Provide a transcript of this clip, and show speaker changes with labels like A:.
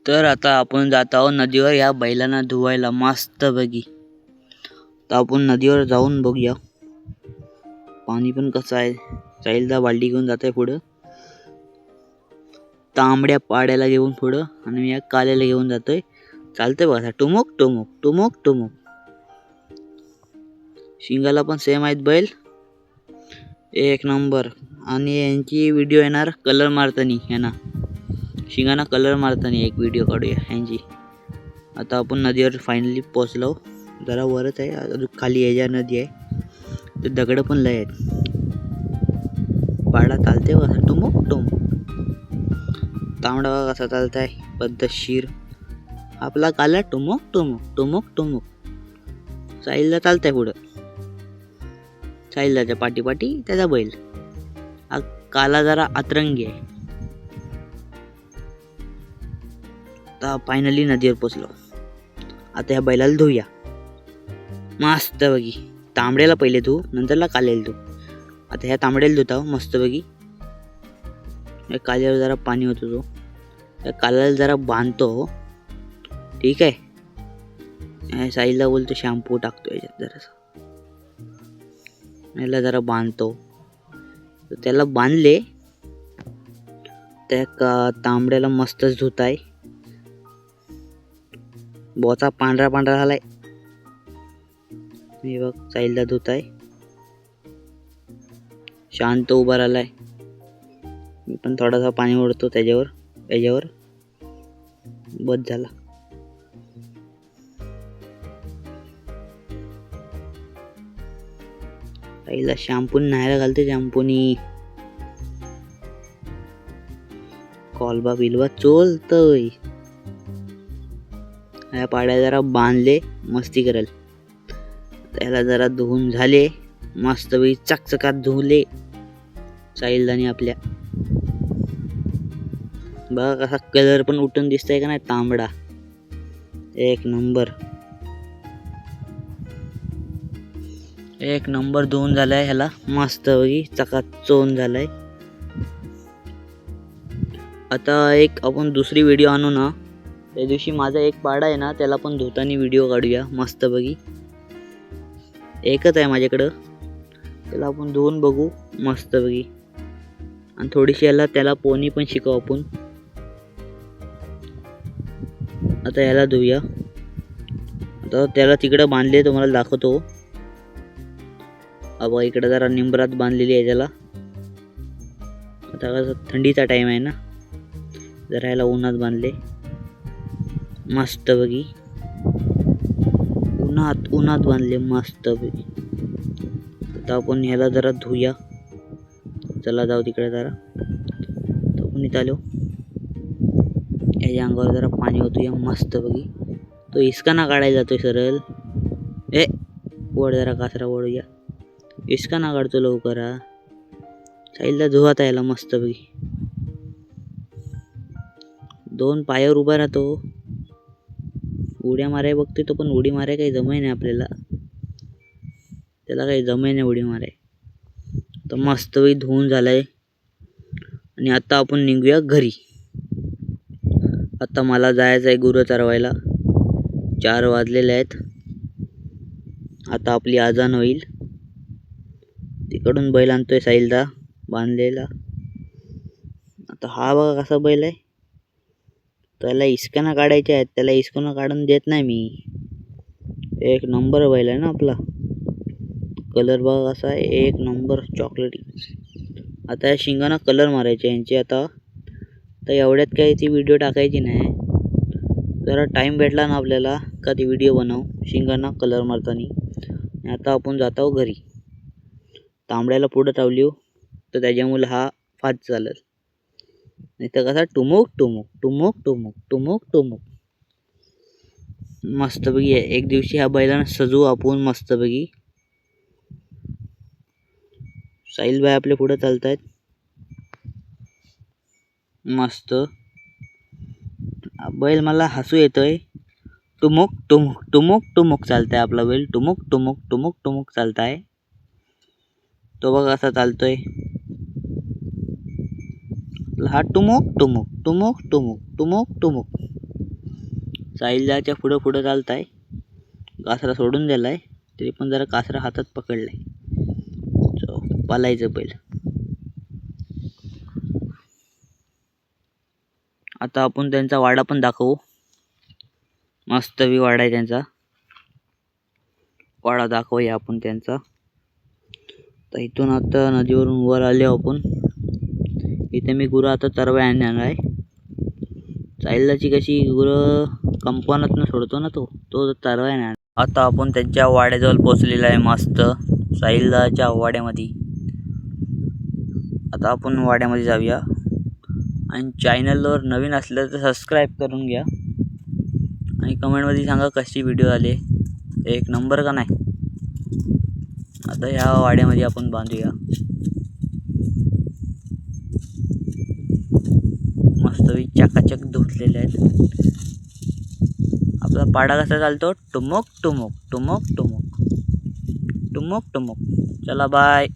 A: तर आता आपण जात आहोत नदीवर या बैलांना धुवायला मस्त बघी. तर आपण नदीवर जाऊन बघूया पाणी पण कसं आहे. साहिलदा बाल्टी घेऊन जातोय पुढं, तांबड्या पाड्याला घेऊन पुढं, आणि मी या काल्याला घेऊन जातोय. चालतंय बघा, टुमुक टुमुक टुमुक टुमुक. शिंगाला पण सेम आहेत बैल, एक नंबर. आणि यांची व्हिडिओ येणार कलर मारतानी, यांना शिंगाना कलर मारतानी एक व्हिडिओ काढूया यांची. आता आपण नदीवर फायनली पोहोचलो. जरा वरच आहे, अजून खाली याच्या नदी आहे, तर दगड पण लय आहेत. पाडा चालते बघा, टुमुक टुमुक. तांबडा बघा कसा चालताय पद्धतशीर. आपला काला टुमुक टुमुक टुमुक टुमुक. साहिलला चालतंय पुढं, साहिलच्या पाठी पाठी त्याचा बैल. हा काला जरा अतरंगी आहे. आता फायनली नदीवर पोचलो. आता ह्या बैलाला धुया मस्त बघी. तांबड्याला पहिले धु, नंतरला काल्याला धु. आता ह्या तांबड्याला धुता मस्त बघी. या काल्यावर जरा पाणी होतो, तो त्या काल्याला जरा बांधतो. ठीक आहे. साईला बोलतो शॅम्पू टाकतो याच्यात जरासा, याला जरा बांधतो. त्याला बांधले, त्या तांबड्याला मस्तच धुताय. बोचा पांढरा पांढरा झालाय. मी बघ साईलला धुताय, शांत उभा राहिलाय. मी पण थोडासा पाणी ओढतो त्याच्यावर. बस झाला. साईलला शॅम्पून न्हायला घालते, शॅम्पूनी कॉलबा बिलबा चोलतय. या पाड्या जरा बांधले, मस्ती करेल. त्याला जरा धुवून झाले मस्त बी, चकचकात धुवले साहिलदानी आपल्या. बघा कसा कलर पण उठून दिसतंय का नाही, तांबडा एक नंबर. एक नंबर धुवून झालाय ह्याला मस्त बघी, चकाचौंध झालाय. आता एक आपण दुसरी व्हिडिओ आणू ना, त्या दिवशी माझा एक पाडा आहे ना, त्याला पण धुतानी व्हिडिओ काढूया मस्त बघी. एकच आहे माझ्याकडं, त्याला आपण धुवून बघू मस्त बघी. आणि थोडीशी त्याला पोहणी पण शिकवू आपण. आता याला धुया. आता त्याला तिकडं बांधले, तुम्हाला दाखवतो. अब इकडे जरा निंबरात बांधलेली आहे त्याला. आता कसं थंडीचा टाइम आहे ना, जरा याला उन्हात बांधले मस्त बघी. उन्हात बांधले मस्त बघी. आता आपण ह्याला जरा धुया. चला जाऊ तिकडे जरा. तर आपण इथं आलो, याच्या अंगावर जरा पाणी होतो या मस्त बघी. तो इसकाना काढायला जातोय सरळ. ओढ जरा कासरा ओढूया. इसकाना काढतो लवकर. साईलला धुवाता यायला मस्त बघी. दोन पायावर उभा राहतो, उड्या माराय बघतोय तो, पण उडी माराय काही जमाय नाही आपल्याला. त्याला काही जमाय नाही उडी माराय. तर मस्त बघी धुवून झालाय. आणि आता आपण निघूया घरी. आता मला जायचं आहे गुरं चरवायला. 4 वाजलेले आहेत. आता आपली आजान होईल. तिकडून बैल आणतोय साहिलदा बांधलेला. आता हा बघा कसा बैल आहे. त्याला इसकाना काढायचे आहेत, त्याला इसकाना काढून देत नाही मी. एक नंबर बैल आहे ना आपला. कलर बघा कसा आहे, एक नंबर चॉकलेटी. आता या शिंगांना कलर मारायचे यांचे. आता तर एवढ्यात काही ती व्हिडिओ टाकायची नाही. जरा टाइम भेटला ना आपल्याला का ती व्हिडिओ बनव शिंगांना कलर मारताना. आता आपण जातो घरी. तांबड्याला पुढं ठेवली तर त्याच्यामुळे हा फास्ट चालेल. नाही तर कसा टुमुक टुमुक टुमुक टुमुक टुमुक टुमुक. मस्त बघी. एक दिवशी ह्या बैलांना सजवू आपण मस्त बघी. साहिल भाई आपले पुढे चालतायत मस्त. बैल मला हसू येतोय. टुमुक टुमुक टुमुक टुमुक चालताय आपला बैल. टुमुक टुमुक टुमुक टुमुक चालताय. तो बघा कसा चालतोय. हा टुमुक टुमुक टुमुक टुमुक टुमुक टुमुक. साहिलच्या पुढं पुढं चालताय. कासरा सोडून दिलाय तरी पण जरा कासरा हातात पकडलाय. पालायचं पहिलं. आता आपण त्यांचा वाडा पण दाखवू. मस्त वाडा आहे त्यांचा. वाडा दाखवूया आपण त्यांचा. तर इथून आता नदीवरून वर आले आपण. इथे मी गुरं आता तरवा आणणार आहे. साहिलची कशी गुरं कंपाऊंडातनं सोडतो ना तो तरवा आणणार. आता आपण त्यांच्या वाड्याजवळ पोहोचलेला आहे. मस्त साहिलच्या वाड्यामध्ये. आता आपण वाड्यामध्ये जाऊया. आणि चॅनलवर नवीन असलं तर सबस्क्राईब करून घ्या. आणि कमेंटमध्ये सांगा कशी व्हिडिओ आले. एक नंबर का नाही. आता ह्या वाड्यामध्ये आपण बांधूया. मस्त चकाचक धुतलेले आहेत. आपला पाडा कसा चालतो? टुमुक टुमुक टुमुक टुमुक टुमुक टुमुक. चला बाय.